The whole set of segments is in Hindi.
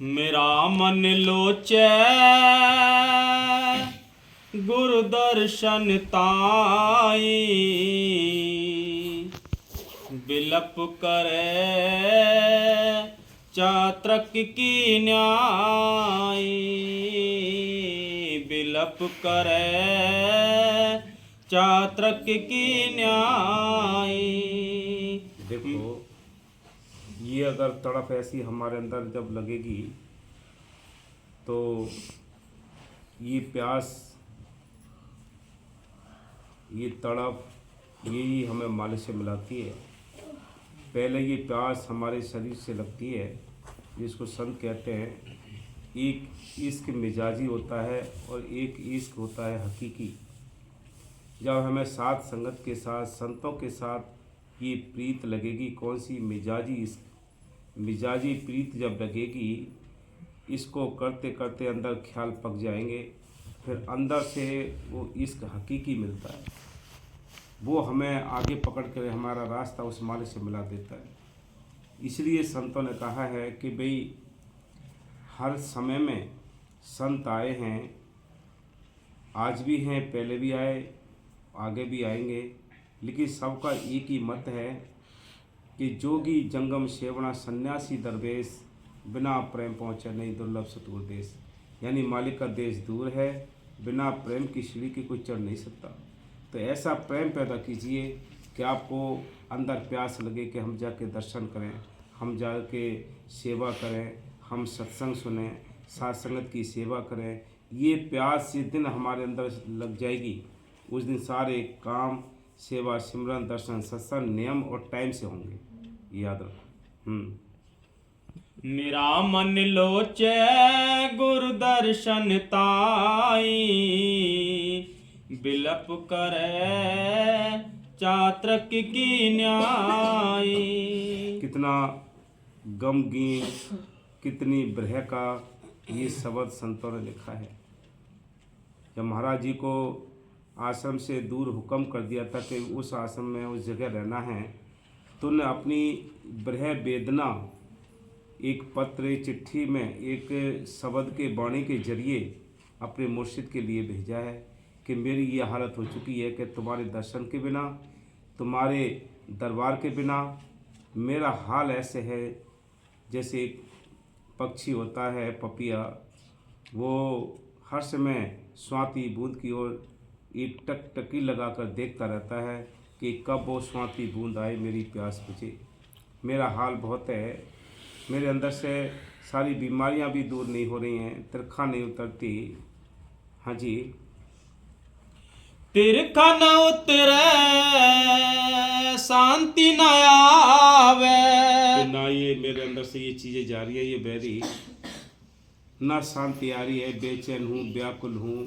मेरा मन लोचै गुरु दर्शन ताई, बिलप करे चात्रक की न्याय, बिलप करे चात्रक की न्याय। देखो, ये अगर तड़प ऐसी हमारे अंदर जब लगेगी तो ये प्यास, ये तड़प, यही हमें मालिक से मिलाती है। पहले ये प्यास हमारे शरीर से लगती है, जिसको संत कहते हैं। एक इश्क मिजाजी होता है और एक इश्क होता है हकीकी। जब हमें साथ संगत के साथ, संतों के साथ ये प्रीत लगेगी, कौन सी मिजाजी इश्क, मिजाजी प्रीत जब लगेगी, इसको करते करते अंदर ख्याल पक जाएंगे, फिर अंदर से वो इश्क हकीकी मिलता है। वो हमें आगे पकड़ कर हमारा रास्ता उस मालिक से मिला देता है। इसलिए संतों ने कहा है कि भाई हर समय में संत आए हैं, आज भी हैं, पहले भी आए, आगे भी आएंगे, लेकिन सबका एक ही मत है कि जोगी जंगम सेवना सन्यासी दरवेश, बिना प्रेम पहुँचे नहीं दुर्लभ सतगुर देश। यानी मालिक का देश दूर है, बिना प्रेम की सीढ़ी की कोई चढ़ नहीं सकता। तो ऐसा प्रेम पैदा कीजिए कि आपको अंदर प्यास लगे कि हम जाके दर्शन करें, हम जाके सेवा करें, हम सत्संग सुनें, साथ संगत की सेवा करें। ये प्यास जिस दिन हमारे अंदर लग जाएगी, उस दिन सारे काम, सेवा, सिमरन, दर्शन, सत्संग नियम और टाइम से होंगे, ये याद रखो। मेरा मन लोचै गुरु दर्शन ताई, बिलप करे चात्रक की न्याय। कितना गमगीन, कितनी ब्रह का ये शब्द संतों ने लिखा है। जब महाराज जी को आश्रम से दूर हुक्म कर दिया था कि उस आश्रम में उस जगह रहना है, तो उन्हें अपनी ब्रह वेदना एक पत्र, चिट्ठी में, एक शब्द के वाणी के जरिए अपने मुर्शिद के लिए भेजा है कि मेरी ये हालत हो चुकी है कि तुम्हारे दर्शन के बिना, तुम्हारे दरबार के बिना मेरा हाल ऐसे है जैसे एक पक्षी होता है पपिया, वो हर समय स्वाति बूंद की ओर एक टकटकी लगाकर देखता रहता है कि कब वो स्वाति बूंद आए, मेरी प्यास बुझे। मेरा हाल बहुत है, मेरे अंदर से सारी बीमारियां भी दूर नहीं हो रही हैं, तिरखा नहीं उतरती। हाँ जी, तिरखा न उतरे शांति न आवे, ना ये मेरे अंदर से ये चीज़ें जा रही है, ये बहरी ना शांति आ रही है, बेचैन हूँ, व्याकुल हूँ।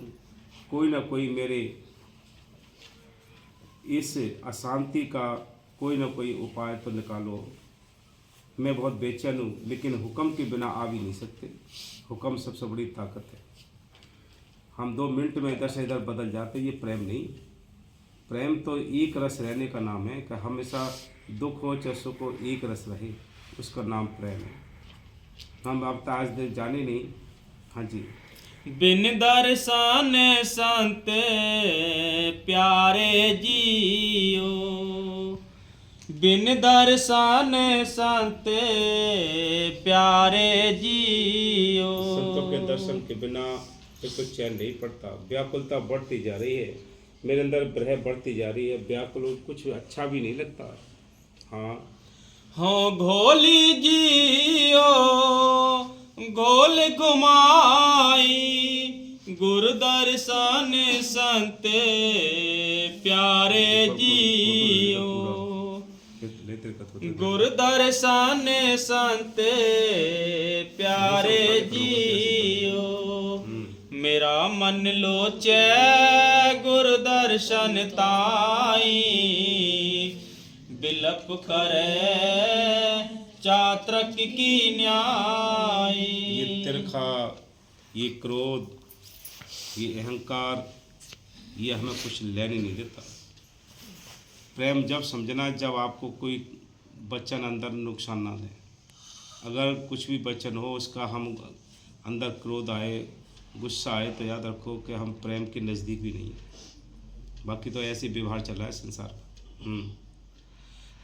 कोई ना कोई मेरे इस अशांति का कोई ना कोई उपाय तो निकालो। मैं बहुत बेचैन हूँ, लेकिन हुक्म के बिना आ भी नहीं सकते। हुक्म सबसे बड़ी ताकत है। हम 2 मिनट में इधर से इधर बदल जाते, ये प्रेम नहीं। प्रेम तो एक रस रहने का नाम है कि हमेशा दुख हो चाहे सुख हो, एक रस रहे, उसका नाम प्रेम है। हम अब आज दिन जाने नहीं। हाँ जी, बिन दर्शन संत प्यारे जियो, बिन दर्शन संत प्यारे जियो। संतों के दर्शन के बिना बिल्कुल चैन नहीं पड़ता। व्याकुलता बढ़ती जा रही है, मेरे अंदर ब्रह बढ़ती जा रही है, व्याकुल, कुछ अच्छा भी नहीं लगता। हाँ, हो घोली जियो गोल घुमाई, गुरु दर्शन संत प्यारे जियो, गुरु दर्शन संत प्यारे जियो। मेरा मन लोचै गुरु दर्शन ताई, बिलप करे चात्रक की न्याय। ये तिरखा, ये क्रोध, ये अहंकार, ये हमें कुछ लेने नहीं देता। प्रेम जब समझना जब आपको कोई वचन अंदर नुकसान ना दे। अगर कुछ भी वचन हो उसका हम अंदर क्रोध आए, गुस्सा आए, तो याद रखो कि हम प्रेम के नज़दीक भी नहीं है। बाकी तो ऐसे व्यवहार चल रहा है संसार का।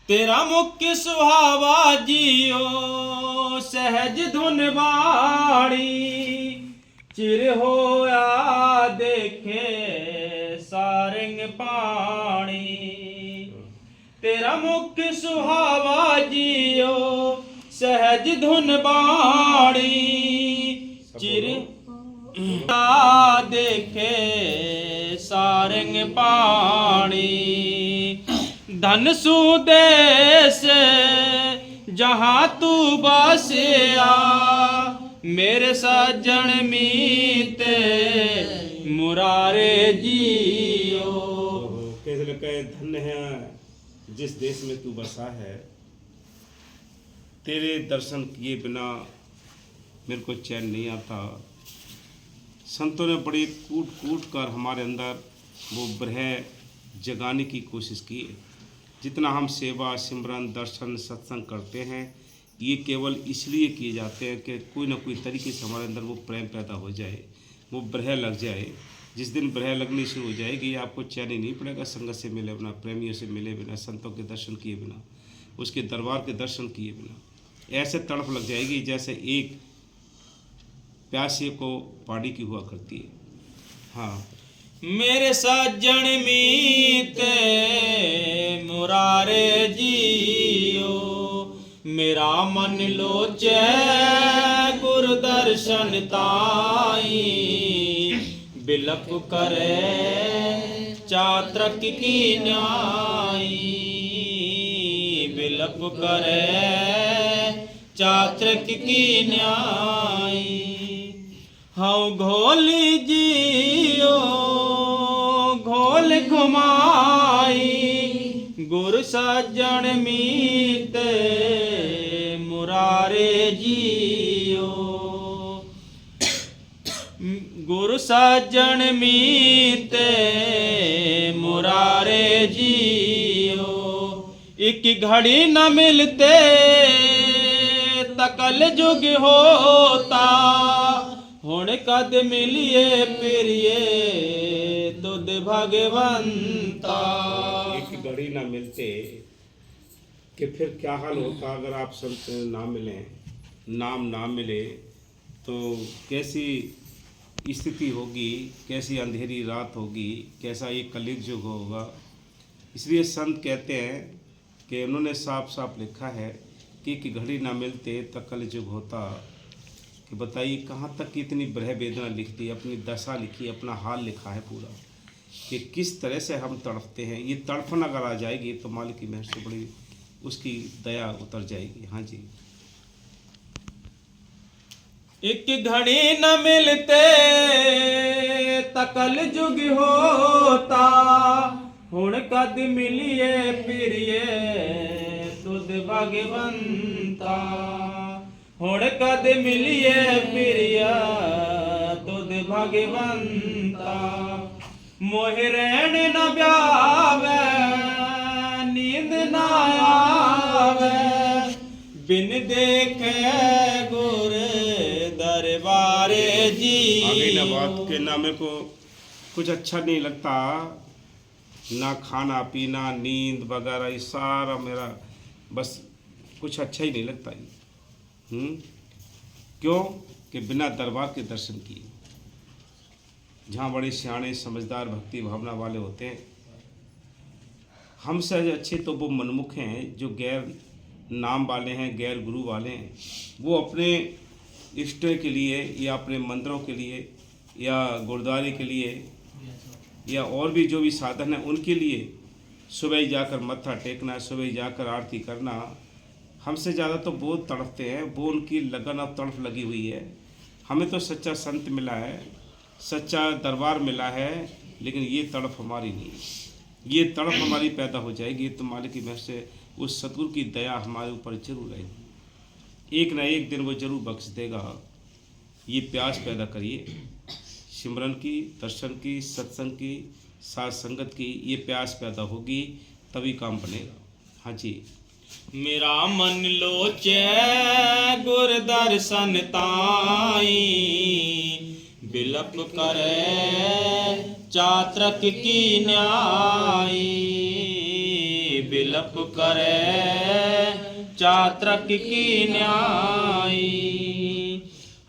तेरा मुख्य सुहावा जियो सहज धुन बाड़ी, चिर होया देखे सारंग पाणी। तेरा मुख्य सुहावा जियो सहज धुन बाड़ी, चिर देखे सारंग पाणी। धन सुदेश जहाँ तू बसिया, मेरे सज्जन मीत मुरारे जियो। कैसे लगे धन्य है जिस देश में तू बसा है, तेरे दर्शन किए बिना मेरे को चैन नहीं आता। संतों ने बड़ी कूट कूट कर हमारे अंदर वो ब्रह जगाने की कोशिश की है। जितना हम सेवा, सिमरन, दर्शन, सत्संग करते हैं, ये केवल इसलिए किए जाते हैं कि कोई ना कोई तरीके से हमारे अंदर वो प्रेम पैदा हो जाए, वो ब्रह लग जाए। जिस दिन ब्रह लगनी शुरू हो जाएगी, आपको चैन ही नहीं पड़ेगा संगत से मिले बिना, प्रेमियों से मिले बिना, संतों के दर्शन किए बिना, उसके दरबार के दर्शन किए बिना। ऐसे तड़प लग जाएगी जैसे एक प्यासे को पानी की हुआ करती है। हाँ, मेरे सज्जन मीत मुरारे जियो, मेरा मन लोचे गुरु दर्शन ताई। बिलप करे चात्रक की न्याई, बिलप करे चात्रक की न्याई। हाँ घोली जियो घोल घुमाई, गुरु सज्जन मीत मुरारे जियो। गुरु सज्जन मीत मुरारे जियो। एक घड़ी न मिलते तकल जुग होता, हुण कद मिलिए प्रिय तुद भगवंता। एक घड़ी ना मिलते कि फिर क्या हाल होता अगर आप संत ना मिलें, नाम ना मिले तो कैसी स्थिति होगी, कैसी अंधेरी रात होगी, कैसा ये कलयुग युग होगा। इसलिए संत कहते हैं कि उन्होंने साफ साफ लिखा है कि घड़ी ना मिलते तो कलयुग होता। कि बताइए कहाँ तक इतनी ब्रह वेदना लिख दी, अपनी दशा लिखी, अपना हाल लिखा है पूरा कि किस तरह से हम तड़पते हैं। ये तड़फन अगर आ जाएगी तो मालिक की मेहर से बड़ी उसकी दया उतर जाएगी। हाँ जी। एक घड़ी न मिलते तकल जुग होता, हुण कद मिलिए प्रिय तुद भगवंता। हुण कद मिलिए प्रिय तुद भगवंता। मोह रैन न ब्यावे नींद न आवे, बिन देखे गुर दरबारे जी। आगे ना बात के ना मेरे को कुछ अच्छा नहीं लगता, ना खाना पीना नींद वगैरह ये सारा मेरा बस कुछ अच्छा ही नहीं लगता ये। क्यों कि बिना दरबार के दर्शन किए, जहाँ बड़े सियाणे समझदार भक्ति भावना वाले होते हैं, हमसे अच्छे तो वो मनमुख हैं जो गैर नाम वाले हैं, गैर गुरु वाले हैं। वो अपने इष्ट के लिए या अपने मंदिरों के लिए या गुरुद्वारे के लिए या और भी जो भी साधन है उनके लिए सुबह ही जाकर मत्था टेकना, सुबह ही जाकर आरती करना। हमसे ज़्यादा तो वो तड़पते हैं, वो उनकी लगन और तड़प लगी हुई है। हमें तो सच्चा संत मिला है, सच्चा दरबार मिला है, लेकिन ये तड़प हमारी नहीं। ये तड़प हमारी पैदा हो जाएगी तो मालिक की मेहर से उस सतगुरु की दया हमारे ऊपर जरूर रहेगी। एक ना एक दिन वो जरूर बख्श देगा। ये प्यास पैदा करिए सिमरन की, दर्शन की, सत्संग की, साथ संगत की। ये प्यास पैदा होगी तभी काम बनेगा। हाँ जी। मेरा मन लोचे गुर दर्शन ताई, बिलप करे चात्रक की न्याई, बिलप करे चात्रक की न्याई।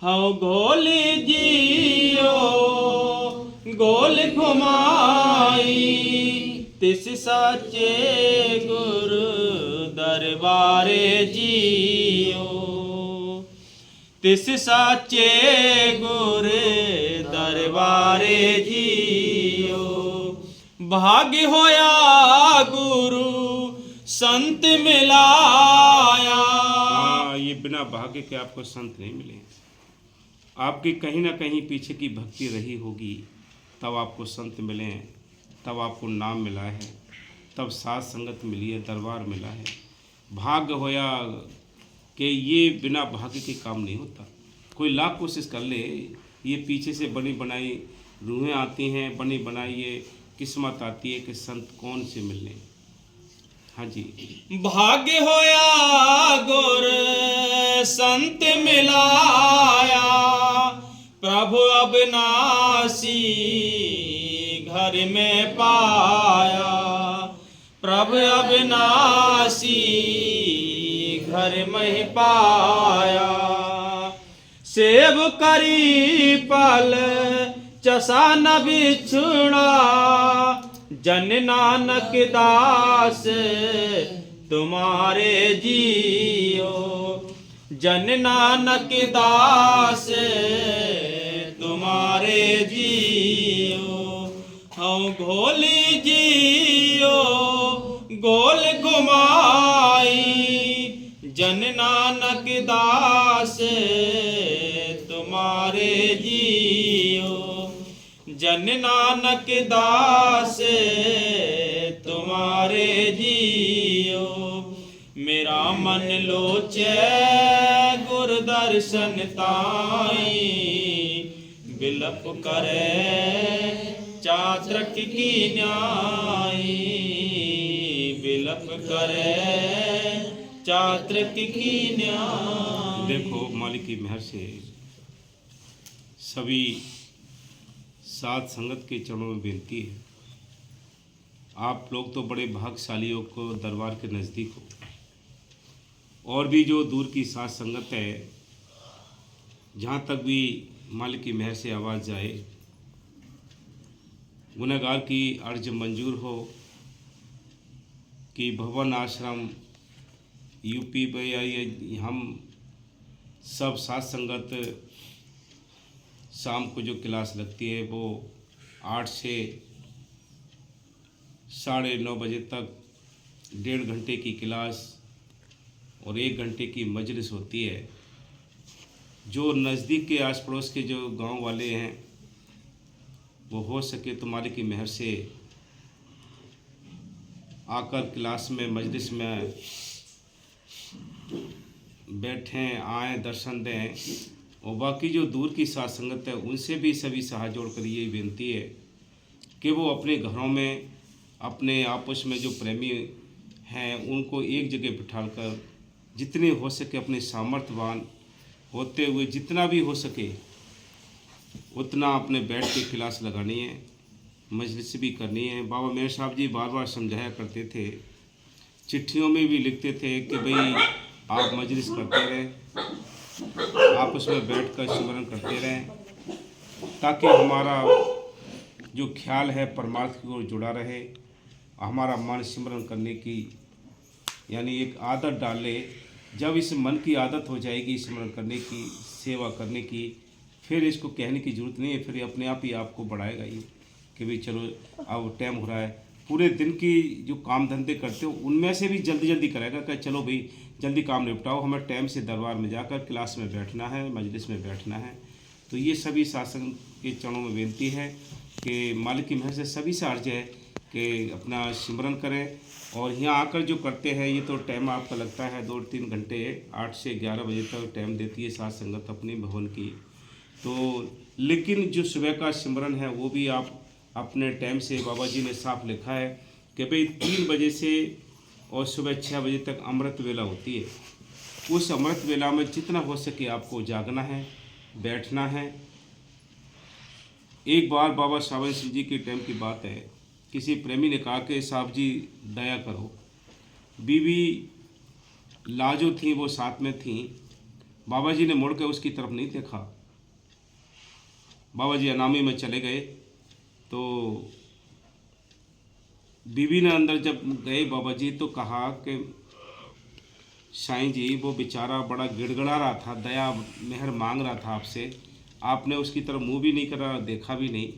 हौ गोली जियो गोल घुमाई, तिस साचे गुरु दरबारे जियो, तिस साचे गुरु दरबारे जियो। भाग्य होया गुरु संत मिलाया। ये बिना भाग्य के आपको संत नहीं मिले। आपकी कहीं ना कहीं पीछे की भक्ति रही होगी, तब आपको संत मिले हैं, तब आपको नाम मिला है, तब साथ संगत मिली है, दरबार मिला है। भाग्य होया कि ये बिना भाग्य के काम नहीं होता। कोई लाख कोशिश कर ले, ये पीछे से बनी बनाई रूहें आती हैं, बनी बनाई ये किस्मत आती है कि संत कौन से मिलने। हाँ जी, भाग्य होया गुर संत मिलाया, प्रभु अविनाशी घर में पाया, प्रभु अविनाशी घर में पाया। सेव करी पल चसा न बिछुड़ा, जन नानक दास तुम्हारे जियो, जन नानक दास तुम्हारे जियो। हम घोली जियो गोल घुमाई, जन नानक दास तुम्हारे जियो, जन नानक दास तुम्हारे जियो। मेरा मन लोचे गुर दर्शन ताई, बिलप करे चात्रक की न्याई, बिलप करे चात्रक की न्याई। देखो मालिक की मेहर से सभी साथ संगत के चरणों में बेनती है, आप लोग तो बड़े भाग्यशाली हो को दरबार के नज़दीक हो, और भी जो दूर की साथ संगत है, जहाँ तक भी मालिक की मेहर से आवाज़ जाए, गुनहगार की अर्ज मंजूर हो कि भवन आश्रम यूपी में या हम सब साथ संगत शाम को जो क्लास लगती है वो 8 से 9:30 बजे तक 1.5 घंटे की क्लास और 1 घंटे की मजलिस होती है। जो नज़दीक के आस पड़ोस के जो गांव वाले हैं, वो हो सके तो मालिक की मेहर से आकर क्लास में मजलिस में बैठें, आएँ, दर्शन दें। और बाकी जो दूर की साथ संगत है, उनसे भी सभी हाथ जोड़कर ये विनती है कि वो अपने घरों में अपने आपस में जो प्रेमी हैं उनको एक जगह बिठाकर जितने हो सके अपने सामर्थ्यवान होते हुए जितना भी हो सके उतना अपने बैठ के क्लास लगानी है, मजलिस भी करनी है। बाबा मेहर साहब जी बार बार समझाया करते थे, चिट्ठियों में भी लिखते थे कि भाई आप मजलिस करते रहें, आप उसमें बैठकर सिमरन करते रहें, ताकि हमारा जो ख्याल है परमार्थ की ओर जुड़ा रहे, हमारा मन सिमरन करने की यानी एक आदत डाले। जब इस मन की आदत हो जाएगी सिमरन करने की, सेवा करने की, फिर इसको कहने की ज़रूरत नहीं है, फिर अपने आप ही आपको बढ़ाएगा ये कि भाई चलो अब टाइम हो रहा है। पूरे दिन की जो काम धंधे करते हो उनमें से भी जल्दी जल्दी करेगा कि चलो भाई जल्दी काम निपटाओ, हमें टाइम से दरबार में जाकर क्लास में बैठना है, मजलिस में बैठना है। तो ये सभी शासन के चरणों में विनती है कि मालिक की मेहर से सभी से अर्ज है कि अपना सिमरन करें। और यहाँ आकर जो करते हैं ये तो टाइम आपका लगता है 2-3 घंटे, 8 से 11 बजे तक टाइम देती है साथ संगत अपनी भवन की। तो लेकिन जो सुबह का सिमरन है वो भी आप अपने टाइम से, बाबा जी ने साफ लिखा है कि भाई 3 बजे से और सुबह 6 बजे तक अमृत वेला होती है। उस अमृत वेला में जितना हो सके आपको जागना है, बैठना है। एक बार बाबा सावन सिंह जी के टाइम की बात है, किसी प्रेमी ने कहा कि साहब जी दया करो। बीवी लाजो थी, वो साथ में थी। बाबा जी ने मुड़ के उसकी तरफ नहीं देखा। बाबा जी अनामी में चले गए तो बीवी ने अंदर जब गए बाबा जी तो कहा कि साईं जी वो बेचारा बड़ा गिड़गड़ा रहा था, दया मेहर मांग रहा था आपसे, आपने उसकी तरफ मुंह भी नहीं करा, देखा भी नहीं।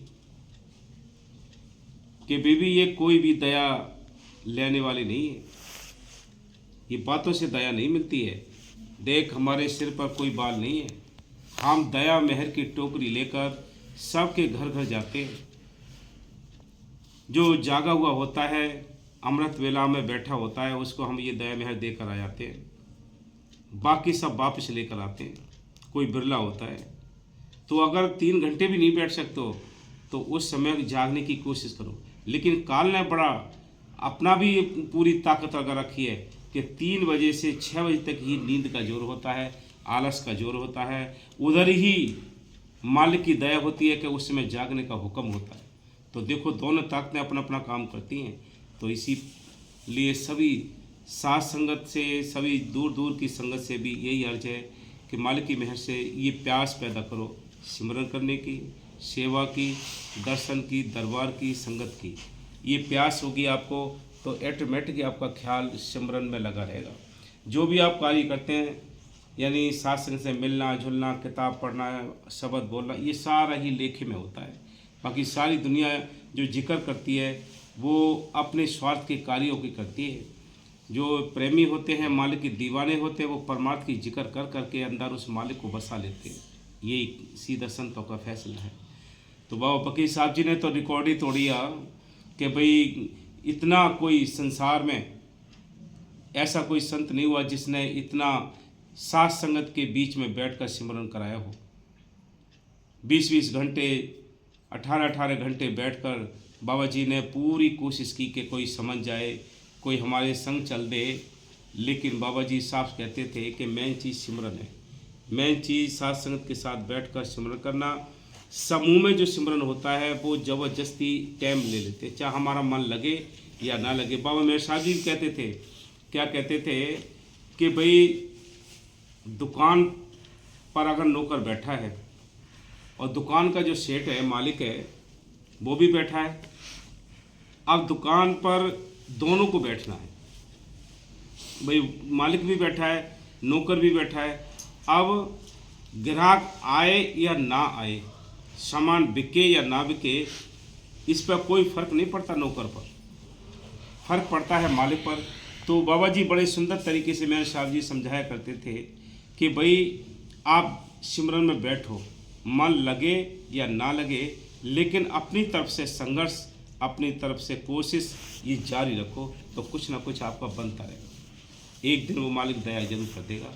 कि बीवी ये कोई भी दया लेने वाली नहीं है, ये बातों से दया नहीं मिलती है। देख हमारे सिर पर कोई बाल नहीं है, हम दया मेहर की टोकरी लेकर सबके घर घर जाते हैं। जो जागा हुआ होता है, अमृत वेला में बैठा होता है, उसको हम ये दया मेहर देकर आ जाते हैं। बाकी सब वापस लेकर आते हैं, कोई बिरला होता है। तो अगर 3 घंटे भी नहीं बैठ सकते हो तो उस समय जागने की कोशिश करो। लेकिन काल ने बड़ा अपना भी पूरी ताकत लगा रखी है कि 3 बजे से 6 बजे तक ही नींद का जोर होता है, आलस का जोर होता है। उधर ही मालिक की दया होती है कि उस समय जागने का हुक्म होता है। तो देखो दोनों ताकतें अपना अपना काम करती हैं। तो इसीलिए सभी साथ संगत से, सभी दूर दूर की संगत से भी यही अर्ज है कि मालिक की मेहर से ये प्यास पैदा करो सिमरन करने की, सेवा की, दर्शन की, दरबार की, संगत की। ये प्यास होगी आपको तो ऑटोमेटिकली आपका ख्याल सिमरन में लगा रहेगा। जो भी आप कार्य करते हैं यानी सात्संग से मिलना जुलना, किताब पढ़ना, शब्द बोलना, ये सारा ही लेखे में होता है। बाकी सारी दुनिया जो जिक्र करती है वो अपने स्वार्थ के कार्यों की करती है। जो प्रेमी होते हैं, मालिक के दीवाने होते हैं, वो परमार्थ की जिक्र कर करके अंदर उस मालिक को बसा लेते हैं। यही सीधा संतों का फैसला है। तो बाबा फकीर साहब जी ने तो रिकॉर्ड ही तोड़िया कि भाई इतना कोई संसार में ऐसा कोई संत नहीं हुआ जिसने इतना साथ संगत के बीच में बैठकर सिमरन कराया हो। 20-20 घंटे, 18-18 घंटे बैठकर बाबा जी ने पूरी कोशिश की कि कोई समझ जाए, कोई हमारे संग चल दे। लेकिन बाबा जी साफ कहते थे कि मेन चीज़ सिमरन है, मेन चीज़ साथ संगत के साथ बैठकर सिमरन करना। समूह में जो सिमरन होता है वो ज़बरदस्ती टाइम ले लेते, चाहे हमारा मन लगे या ना लगे। बाबा मेरे साहब जी कहते थे, क्या कहते थे कि भाई दुकान पर अगर नौकर बैठा है और दुकान का जो सेठ है, मालिक है, वो भी बैठा है, अब दुकान पर दोनों को बैठना है। भाई मालिक भी बैठा है, नौकर भी बैठा है। अब ग्राहक आए या ना आए, सामान बिके या ना बिके, इस पर कोई फर्क नहीं पड़ता नौकर पर, फर्क पड़ता है मालिक पर। तो बाबा जी बड़े सुंदर तरीके से मेरे साहब जी समझाया करते थे कि भाई आप सिमरन में बैठो, मन लगे या ना लगे, लेकिन अपनी तरफ से संघर्ष, अपनी तरफ से कोशिश ये जारी रखो तो कुछ ना कुछ आपका बनता रहेगा। एक दिन वो मालिक दया जरूर कर देगा।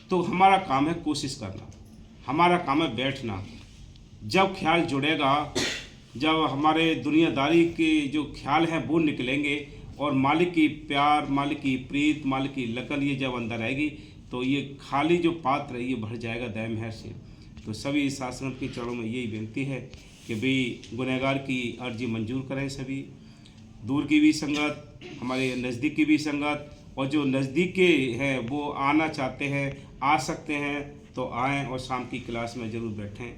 तो हमारा काम है कोशिश करना, हमारा काम है बैठना। जब ख्याल जुड़ेगा, जब हमारे दुनियादारी के जो ख्याल हैं वो निकलेंगे और मालिक की प्यार, मालिक की प्रीत, मालिक की लगन ये जब अंदर आएगी तो ये खाली जो पात्र है ये भर जाएगा दया मेहर से। तो सभी शासन के चरणों में यही विनती है कि भाई गुनहगार की अर्जी मंजूर करें। सभी दूर की भी संगत, हमारे नज़दीक की भी संगत, और जो नज़दीक के हैं वो आना चाहते हैं, आ सकते हैं तो आएँ और शाम की क्लास में ज़रूर बैठें।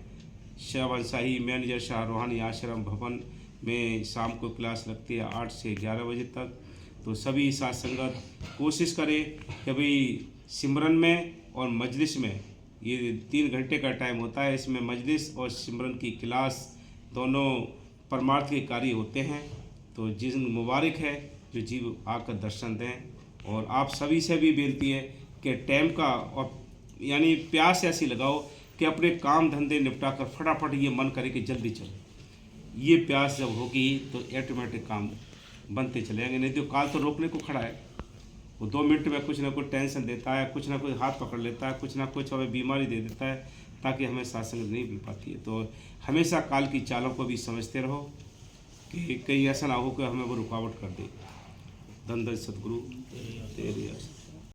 शाहबान शाही मैनेजर शाह रूहानी आश्रम भवन में शाम को क्लास लगती है 8 से 11 बजे तक। तो सभी साथ संगत कोशिश करें कि भाई सिमरन में और मजलिस में, ये 3 घंटे का टाइम होता है, इसमें मजलिस और सिमरन की क्लास दोनों परमार्थ के कार्य होते हैं। तो जिस मुबारक है जो जीव आकर दर्शन दें। और आप सभी से भी बेनती है कि टाइम का और यानी प्यास ऐसी लगाओ कि अपने काम धंधे निपटा कर फटाफट ये मन करे कि जल्दी चलो। ये प्यास जब होगी तो ऑटोमेटिक काम बनते चले जाएंगे। नहीं तो काल तो रोकने को खड़ा है, वो 2 मिनट में कुछ ना कुछ टेंशन देता है, कुछ ना कुछ हाथ पकड़ लेता है, कुछ ना कुछ हमें बीमारी दे देता है ताकि हमें सात्संग नहीं मिल पाती है। तो हमेशा काल की चालों को भी समझते रहो कि कहीं ऐसा ना हो कि हमें वो रुकावट कर दे। धन धन सतगुरु तेरी आस।